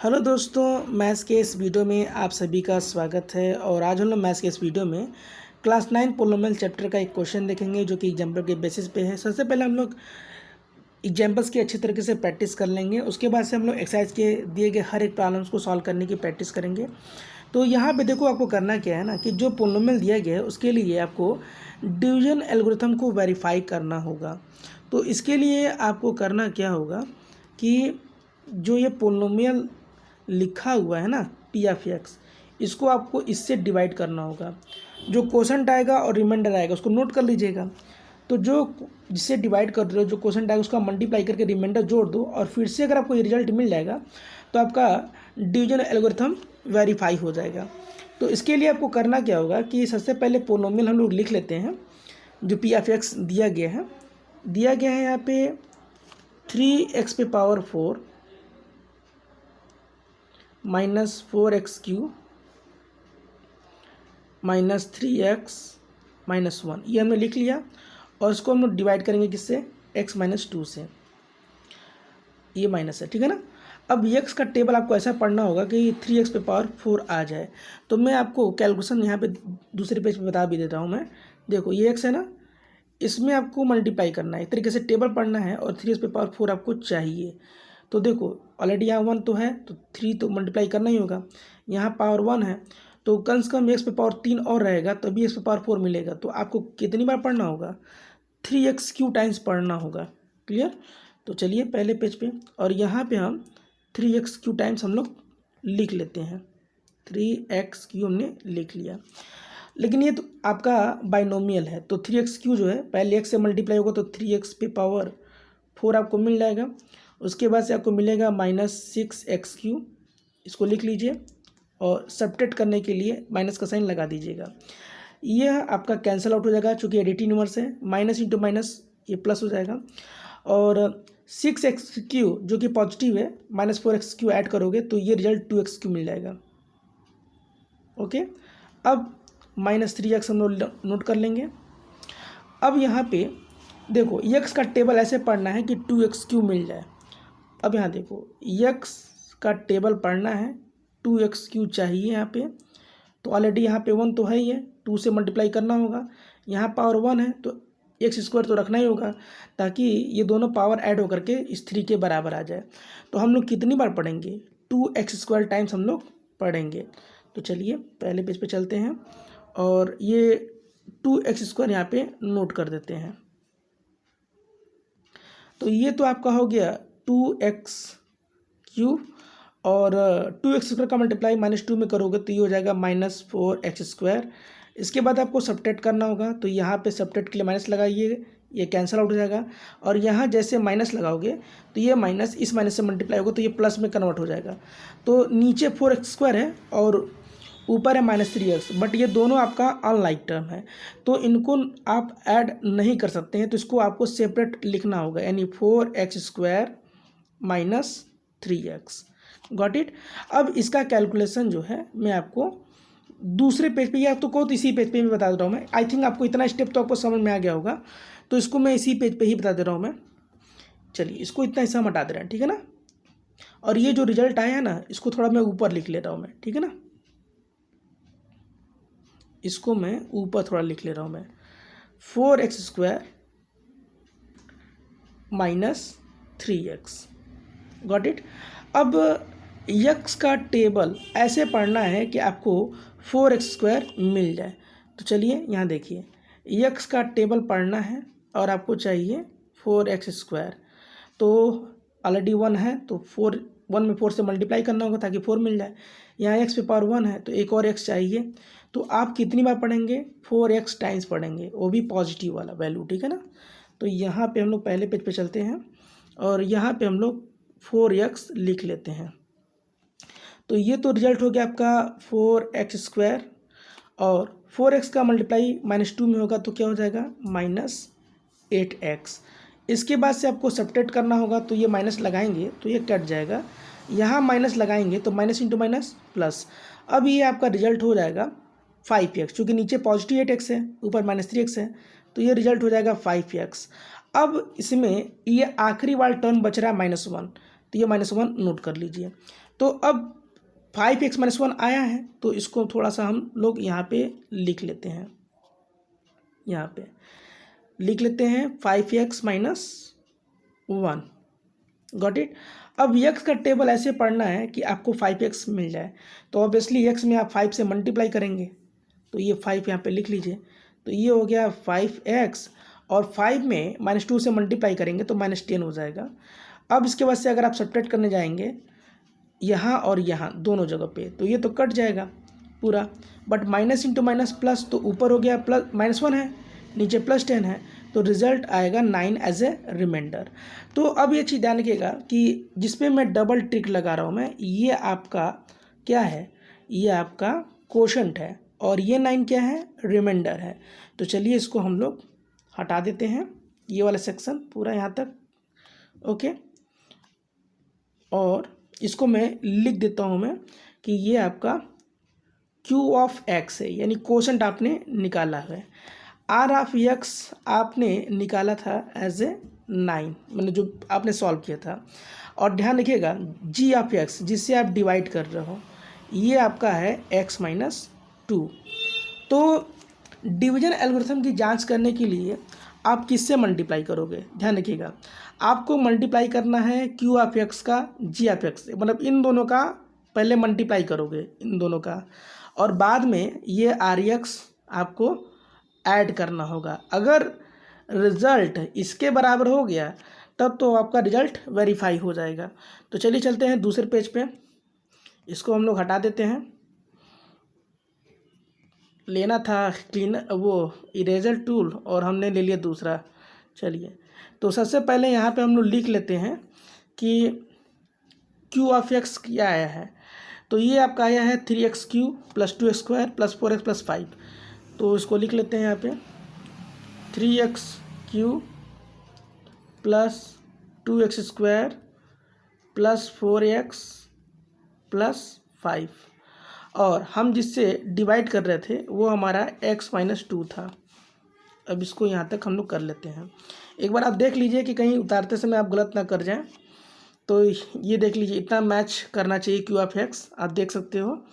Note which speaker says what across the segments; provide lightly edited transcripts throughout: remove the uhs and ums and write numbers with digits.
Speaker 1: Hello दोस्तों, maths के इस वीडियो में आप सभी का स्वागत है। और आज हम लोग मैथ्स के इस वीडियो में क्लास 9 पोलिनोमियल चैप्टर का एक क्वेश्चन देखेंगे जो कि एग्जाम्पल के बेसिस पे है। सबसे पहले हम लोग एग्जाम्पल्स की अच्छी तरीके से प्रैक्टिस कर लेंगे। उसके बाद से हम लोग एक्सरसाइज के दिए गए हर एक प्रॉब्लम्स को सॉल्व करने की प्रैक्टिस करेंगे। तो यहाँ पे देखो, आपको करना क्या है ना कि जो पोलिनोमियल दिया गया है उसके लिए आपको डिवीजन एल्गोरिथम को वेरीफाई करना होगा। तो इसके लिए आपको करना क्या होगा कि जो ये पोलिनोमियल लिखा हुआ है ना पी ऑफ एक्स, इसको आपको इससे डिवाइड करना होगा। जो क्वोशंट आएगा और रिमाइंडर आएगा उसको नोट कर लीजिएगा। तो जो जिससे डिवाइड कर रहे हो, जो क्वोशंट आएगा उसका मल्टीप्लाई करके रिमाइंडर जोड़ दो और फिर से अगर आपको ये रिजल्ट मिल जाएगा तो आपका डिवीजन एल्गोरिथम वेरीफाई हो जाएगा। तो इसके लिए आपको करना क्या होगा कि सबसे पहले पोलिनोमियल हम लोग लिख लेते हैं। जो पी ऑफ एक्स दिया गया है यहाँ पे 3x⁴ minus 4x³ minus 3x minus 1, ये हमने लिख लिया। और इसको हम लोग डिवाइड करेंगे किससे, x-2 से। ये माइनस है, ठीक है ना। अब x का टेबल आपको ऐसा पढ़ना होगा कि 3x⁴ आ जाए। तो मैं आपको कैलकुलेशन यहाँ पे दूसरे पेज पे बता भी देता हूँ मैं। देखो ये x है ना, इसमें आपको मल्टीप्लाई करना है, एक तरीके से टेबल पढ़ना है और 3x⁴ आपको चाहिए। तो देखो ऑलरेडी यहाँ 1 तो है तो 3 तो मल्टीप्लाई करना ही होगा। यहाँ पावर 1 है तो कम से कम x⁴ और रहेगा तभी x⁴ मिलेगा। तो आपको कितनी बार पढ़ना होगा, 3x³ टाइम्स पढ़ना होगा। क्लियर। तो चलिए पहले पेज पे, और यहाँ पे हम 3x³ टाइम्स हम लोग लिख लेते हैं। 3x³ हमने लिख लिया। लेकिन ये तो आपका बाइनोमियल है तो 3x³ जो है पहले x से मल्टीप्लाई होगा तो 3x⁴ आपको मिल जाएगा। उसके बाद से आपको मिलेगा -6x³, इसको लिख लीजिए और सब्ट्रैक्ट करने के लिए माइनस का साइन लगा दीजिएगा। यह आपका कैंसिल आउट हो जाएगा चूँकि एडिटिव नंबर्स है, माइनस इंटू माइनस ये प्लस हो जाएगा। और 6x³ जो कि पॉजिटिव है, -4x³ ऐड करोगे तो ये रिजल्ट 2x³ मिल जाएगा। ओके, अब -3x हम लोग नोट कर लेंगे। अब यहाँ पे देखो x का टेबल ऐसे पढ़ना है कि 2x³ मिल जाए। अब यहाँ देखो x का टेबल पढ़ना है, 2x³ चाहिए यहाँ पे। तो ऑलरेडी यहाँ पे 1 तो है ही है, 2 से मल्टीप्लाई करना होगा। यहाँ पावर 1 है तो x² तो रखना ही होगा ताकि ये दोनों पावर ऐड होकर के इस 3 के बराबर आ जाए। तो हम लोग कितनी बार पढ़ेंगे, 2x² टाइम्स हम लोग पढ़ेंगे। तो चलिए पहले पेज पे चलते हैं और ये 2x² यहाँ पे नोट कर देते हैं। तो ये तो आपका हो गया 2x³ और 2x² का मल्टीप्लाई -2 में करोगे तो ये हो जाएगा -4x²। इसके बाद आपको सब्ट्रैक्ट करना होगा तो यहाँ पे सब्ट्रैक्ट के लिए माइनस लगाइए, ये कैंसिल आउट हो जाएगा। और यहाँ जैसे माइनस लगाओगे तो ये माइनस इस माइनस से मल्टीप्लाई होगा तो ये प्लस में कन्वर्ट हो जाएगा। तो नीचे 4x² है और ऊपर है -3x, बट ये दोनों आपका अनलाइक टर्म है तो इनको आप ऐड नहीं कर सकते हैं। तो इसको आपको सेपरेट लिखना होगा, यानी 4x² minus 3x। Got it. अब इसका कैलकुलेशन जो है मैं आपको दूसरे पेज पे, या तो कहो तो इसी पेज पे भी बता दे रहा हूँ मैं। आई थिंक आपको इतना स्टेप तो आपको समझ में आ गया होगा, तो इसको मैं इसी पेज पे ही बता दे रहा हूँ मैं। चलिए इसको इतना हिस्सा हटा दे रहे हैं, ठीक है ना। और ये जो रिजल्ट आया है ना इसको थोड़ा मैं ऊपर लिख ले रहा हूँ मैं, ठीक है ना। इसको मैं ऊपर थोड़ा लिख ले रहा हूँ मैं, 4x² minus 3x। Got it. अब x का टेबल ऐसे पढ़ना है कि आपको 4x² मिल जाए। तो चलिए यहाँ देखिए x का टेबल पढ़ना है और आपको चाहिए 4x²। तो ऑलरेडी 1 है तो 1 में 4 से मल्टीप्लाई करना होगा ताकि 4 मिल जाए। यहाँ x⁴ है तो एक और x चाहिए। तो आप कितनी बार पढ़ेंगे, 4x टाइम्स पढ़ेंगे, वो भी पॉजिटिव वाला वैल्यू, ठीक है ना। तो यहाँ पे हम लोग पहले पेज पे चलते हैं और यहाँ पे हम लोग 4x लिख लेते हैं। तो ये तो रिजल्ट हो गया आपका 4x², और 4x का मल्टीप्लाई -2 में होगा तो क्या हो जाएगा, -8x। इसके बाद से आपको सब्ट्रैक्ट करना होगा तो ये माइनस लगाएंगे तो ये कट जाएगा, यहाँ माइनस लगाएंगे तो माइनस इंटू माइनस प्लस। अब ये आपका रिजल्ट हो जाएगा 5x, क्योंकि नीचे पॉजिटिव 8x है ऊपर -3x है तो ये रिजल्ट हो जाएगा 5x। अब इसमें ये आखिरी वाला टर्म बच रहा है -1, तो ये -1 नोट कर लीजिए। तो अब 5x-1 आया है, तो इसको थोड़ा सा हम लोग यहाँ पे लिख लेते हैं, यहाँ पे लिख लेते हैं 5x-1। Got it. अब x का टेबल ऐसे पढ़ना है कि आपको 5x मिल जाए, तो ऑब्वियसली x में आप 5 से मल्टीप्लाई करेंगे, तो ये 5 यहाँ पे लिख लीजिए। तो ये हो गया 5x, और 5 में -2 से मल्टीप्लाई करेंगे तो -10 हो जाएगा। अब इसके बाद से अगर आप सब्ट्रैक्ट करने जाएंगे यहाँ और यहाँ दोनों जगह पे, तो ये तो कट जाएगा पूरा, but minus into minus plus, तो ऊपर हो गया प्लस -1 है, नीचे +10 है, तो रिजल्ट आएगा 9 एज ए रिमाइंडर। तो अब ये चीज़ ध्यान रखिएगा कि जिसमें मैं डबल ट्रिक लगा रहा हूँ मैं, ये आपका क्या है, ये आपका क्वोशंट है, और ये 9 क्या है, रिमाइंडर है। तो चलिए इसको हम लोग हटा देते हैं, ये वाला सेक्शन पूरा यहाँ तक, ओके। और इसको मैं लिख देता हूँ मैं कि ये आपका Q ऑफ x है, यानी क्वोशंट आपने निकाला है। R ऑफ x आपने निकाला था एज ए 9, मैंने जो आपने सॉल्व किया था। और ध्यान रखिएगा G ऑफ x, जिससे आप डिवाइड कर रहे हो, ये आपका है x-2। तो डिवीजन एल्गोरिथम की जांच करने के लिए आप किससे मल्टीप्लाई करोगे, ध्यान रखिएगा, आपको मल्टीप्लाई करना है Q ऑफ x का G ऑफ x से, मतलब इन दोनों का पहले मल्टीप्लाई करोगे, इन दोनों का, और बाद में ये RX आपको ऐड करना होगा। अगर रिज़ल्ट इसके बराबर हो गया तब तो आपका रिज़ल्ट वेरीफाई हो जाएगा। तो चलिए चलते हैं दूसरे पेज पे, इसको हम लोग हटा देते हैं। लेना था क्लीनर वो इरेजर टूल, और हमने ले लिया दूसरा। चलिए, तो सबसे पहले यहाँ पे हम लोग लिख लेते हैं कि Q ऑफ x क्या आया है। तो ये आपका आया है 3x³ + 2x² + 4x + 5। तो इसको लिख लेते हैं यहाँ पे 3x³ + 2x² + 4x + 5, और हम जिससे डिवाइड कर रहे थे वो हमारा x-2 था। अब इसको यहाँ तक हम लोग कर लेते हैं। एक बार आप देख लीजिए कि कहीं उतारते समय आप गलत ना कर जाएं। तो ये देख लीजिए, इतना मैच करना चाहिए Q ऑफ x, आप देख सकते हो।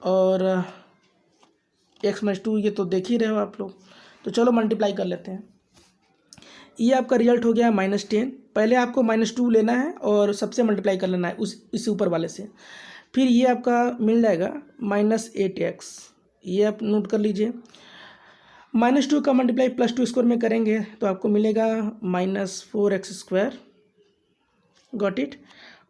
Speaker 1: और x-2 ये तो देख ही रहे हो आप लोग। तो चलो मल्टीप्लाई कर लेते हैं। ये आपका रिजल्ट हो गया -10। पहले आपको -2 लेना है और सबसे मल्टीप्लाई कर लेना है इस ऊपर वाले से। फिर ये आपका मिल जाएगा -8x, ये आप नोट कर लीजिए। -2 का मल्टीप्लाई +2² में करेंगे तो आपको मिलेगा -4x², गॉट इट।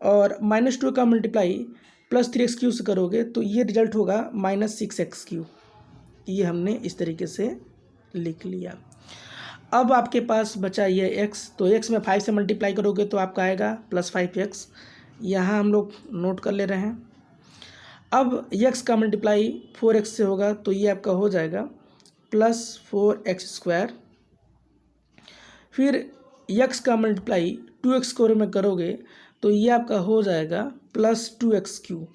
Speaker 1: और -2 का मल्टीप्लाई +3x³ से करोगे तो ये रिजल्ट होगा -6x³। ये हमने इस तरीके से लिख लिया। अब आपके पास बचा ये x, तो x में 5 से मल्टीप्लाई करोगे तो आपका आएगा +5x, यहाँ हम लोग नोट कर ले रहे हैं। अब x का मल्टीप्लाई 4x से होगा तो ये आपका हो जाएगा +4x²। फिर x का मल्टीप्लाई 2x² में करोगे तो ये आपका हो जाएगा +2x³।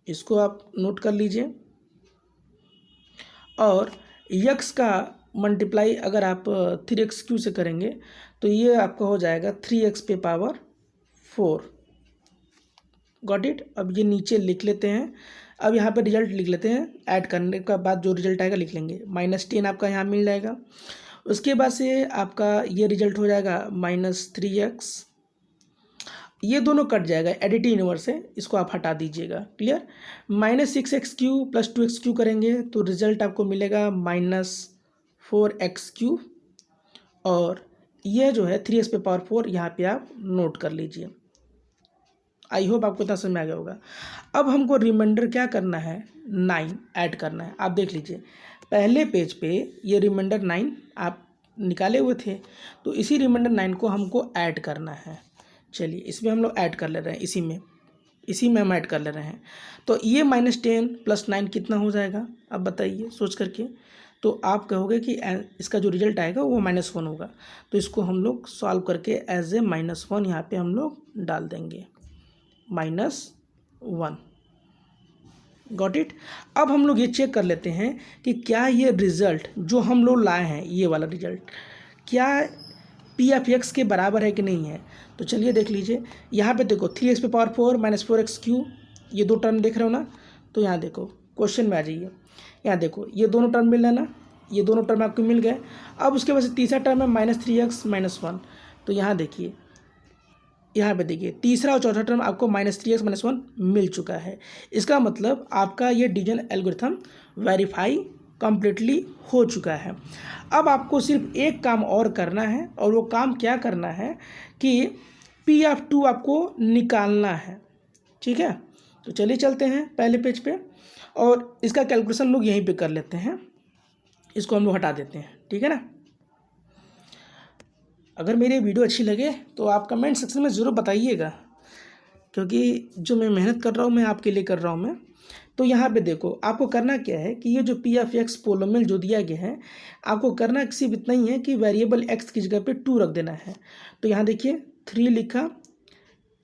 Speaker 1: इसको आप नोट कर लीजिए। और x का मल्टीप्लाई अगर आप 3x³ से करेंगे तो ये आपका हो जाएगा 3x⁴। Got it. अब ये नीचे लिख लेते हैं। अब यहाँ पे रिजल्ट लिख लेते हैं, ऐड करने के बाद जो रिजल्ट आएगा लिख लेंगे। -10 आपका यहाँ मिल जाएगा। उसके बाद से आपका ये रिजल्ट हो जाएगा -3x, ये दोनों कट जाएगा, एडिटिव यूनिवर्स है, इसको आप हटा दीजिएगा, क्लियर। -6x³ + 2x³ करेंगे तो रिजल्ट आपको मिलेगा -4x³, और ये जो है 3x⁴ यहाँ पे आप नोट कर लीजिए। आई होप आपको इतना समझ में आ गया होगा। अब हमको रिमाइंडर क्या करना है, 9 ऐड करना है। आप देख लीजिए पहले पेज पे ये रिमाइंडर 9 आप निकाले हुए थे, तो इसी रिमाइंडर 9 को हमको ऐड करना है। चलिए इसमें हम लोग ऐड कर ले रहे हैं, इसी में हम ऐड कर ले रहे हैं। तो ये -10 + 9 कितना हो जाएगा, अब बताइए सोच करके। तो आप कहोगे कि इसका जो रिजल्ट आएगा वो -1 होगा, तो इसको हम लोग सॉल्व करके एज ए -1 यहाँ पे हम लोग डाल देंगे, -1। Got it. अब हम लोग ये चेक कर लेते हैं कि क्या ये रिज़ल्ट जो हम लोग लाए हैं, ये वाला रिज़ल्ट, क्या पी ऑफ एक्स के बराबर है कि नहीं है। तो चलिए देख लीजिए, यहाँ पे देखो 3x पे पावर 4 माइनस 4x क्यू, ये दो टर्म देख रहे हो ना। तो यहाँ देखो क्वेश्चन में आ जाइए, यहाँ देखो ये दोनों टर्म मिल रहा है ना, ये दोनों टर्म आपको मिल गए। अब उसके बाद तीसरा टर्म है -3x माइनस 1। तो यहाँ देखिए, यहाँ पे देखिए तीसरा और चौथा टर्म आपको -3x माइनस 1 मिल चुका है। इसका मतलब आपका ये डिवीजन एल्गोरिथम वेरीफाई कंप्लीटली हो चुका है। अब आपको सिर्फ एक काम और करना है, और वो काम क्या करना है कि P(2) आपको निकालना है। ठीक है, तो चलिए चलते हैं पहले पेज पे, और इसका कैलकुलेशन लोग यहीं पे कर लेते हैं। इसको हम लोग हटा देते हैं, ठीक है ना। अगर मेरी वीडियो अच्छी लगे तो आप कमेंट सेक्शन में ज़रूर बताइएगा, क्योंकि जो मैं मेहनत कर रहा हूँ मैं आपके लिए कर रहा हूँ मैं। तो यहाँ पे देखो आपको करना क्या है कि ये जो पी ऑफ एक्स पोलोमियल जो दिया गया है, आपको करना सिर्फ इतना ही है कि वेरिएबल एक्स की जगह पे 2 रख देना है। तो यहाँ देखिए 3 लिखा,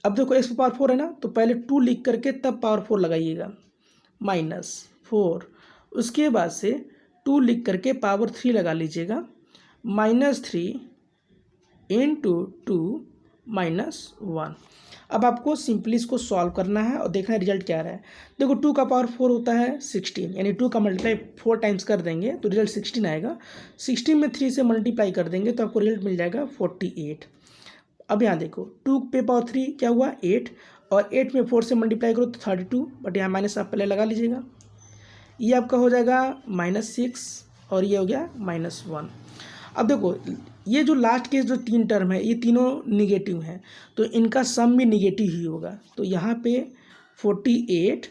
Speaker 1: अब देखो एक्स पावर 4 है ना, तो पहले 2 लिख करके तब पावर 4 लगाइएगा, -4, उसके बाद से 2 लिख करके पावर 3 लगा लीजिएगा, -3 इंटू 2 -1। अब आपको सिंपली इसको सॉल्व करना है और देखना है रिजल्ट क्या आ रहा है। देखो 2 का पावर 4 होता है 16, यानी 2 का मल्टीप्लाई 4 टाइम्स कर देंगे तो रिजल्ट 16 आएगा। 16 में 3 से मल्टीप्लाई कर देंगे तो आपको रिजल्ट मिल जाएगा 48। अब यहाँ देखो 2 पे पावर 3 क्या हुआ 8, और 8 में 4 से मल्टीप्लाई करो तो 32, बट यहाँ माइनस आप पहले लगा लीजिएगा। ये आपका हो जाएगा -6 और ये हो गया -1। अब देखो ये जो लास्ट के जो 3 टर्म है ये तीनों निगेटिव हैं, तो इनका सम भी निगेटिव ही होगा। तो यहाँ पे 48,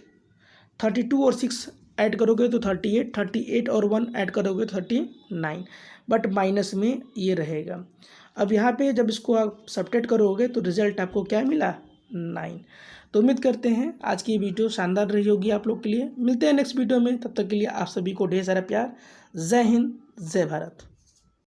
Speaker 1: 32 और 6 ऐड करोगे तो 38, 38 और 1 ऐड करोगे तो 39, बट माइनस में ये रहेगा। अब यहाँ पे जब इसको आप सब्ट्रैक्ट करोगे तो रिजल्ट आपको क्या मिला 9। तो उम्मीद करते हैं आज की वीडियो शानदार रही होगी आप लोग के लिए। मिलते हैं नेक्स्ट वीडियो में, तब तक के लिए आप सभी को ढेर सारा प्यार। जय हिंद, जय भारत।